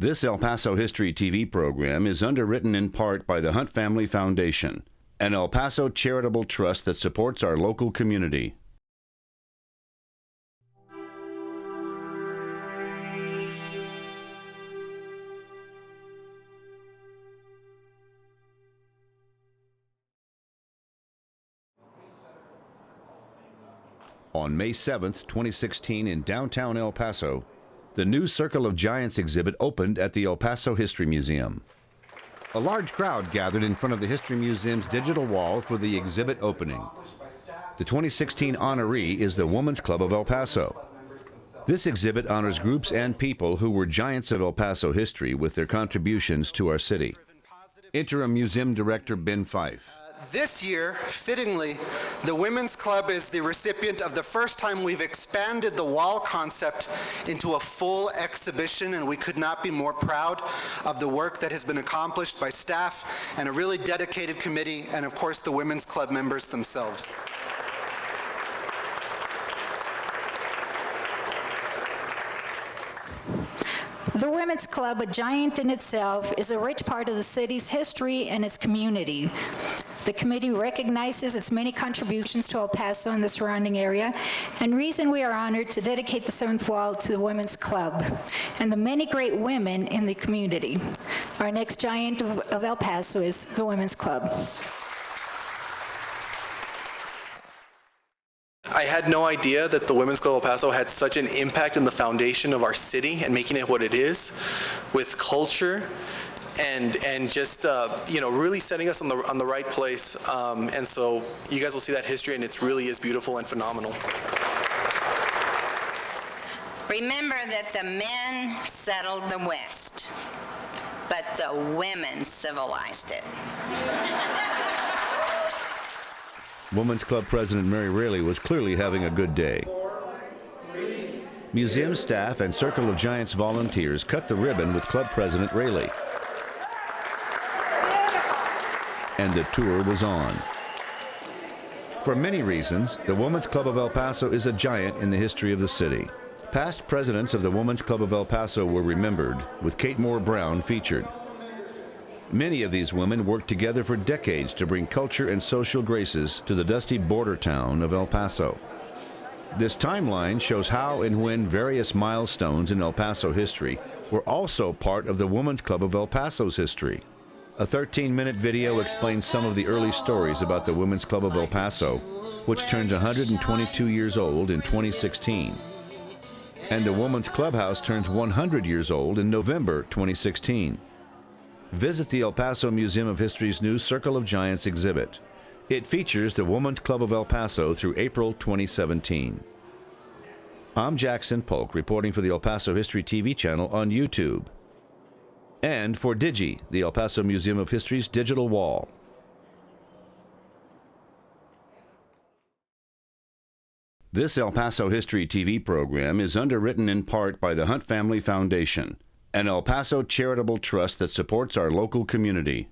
This El Paso History TV program is underwritten in part by the Hunt Family Foundation, an El Paso charitable trust that supports our local community. On May 7, 2016, in downtown El Paso, the new Circle of Giants exhibit opened at the El Paso History Museum. A large crowd gathered in front of the History Museum's digital wall for the exhibit opening. The 2016 honoree is the Women's Club of El Paso. This exhibit honors groups and people who were giants of El Paso history with their contributions to our city. Interim Museum Director Ben Fife. This year, fittingly, the Women's Club is the recipient of the first time we've expanded the wall concept into a full exhibition, and we could not be more proud of the work that has been accomplished by staff and a really dedicated committee, and of course the Women's Club members themselves. The Women's Club, a giant in itself, is a rich part of the city's history and its community. The committee recognizes its many contributions to El Paso and the surrounding area, and reason we are honored to dedicate the seventh wall to the Women's Club and the many great women in the community. Our next giant of El Paso is the Women's Club. I had no idea that the Women's Club of El Paso had such an impact in the foundation of our city and making it what it is, with culture and just really setting us on the right place. And so you guys will see that history, and it really is beautiful and phenomenal. Remember that the men settled the West, but the women civilized it. Women's Club President Mary Raley was clearly having a good day. Museum staff and Circle of Giants volunteers cut the ribbon with Club President Raley. And the tour was on. For many reasons, the Women's Club of El Paso is a giant in the history of the city. Past presidents of the Women's Club of El Paso were remembered, with Kate Moore Brown featured. Many of these women worked together for decades to bring culture and social graces to the dusty border town of El Paso. This timeline shows how and when various milestones in El Paso history were also part of the Women's Club of El Paso's history. A 13-minute video explains some of the early stories about the Women's Club of El Paso, which turns 122 years old in 2016. And the Women's Clubhouse turns 100 years old in November 2016. Visit the El Paso Museum of History's new Circle of Giants exhibit. It features the Women's Club of El Paso through April 2017. I'm Jackson Polk, reporting for the El Paso History TV channel on YouTube. And for Digi, the El Paso Museum of History's digital wall. This El Paso History TV program is underwritten in part by the Hunt Family Foundation, an El Paso charitable trust that supports our local community.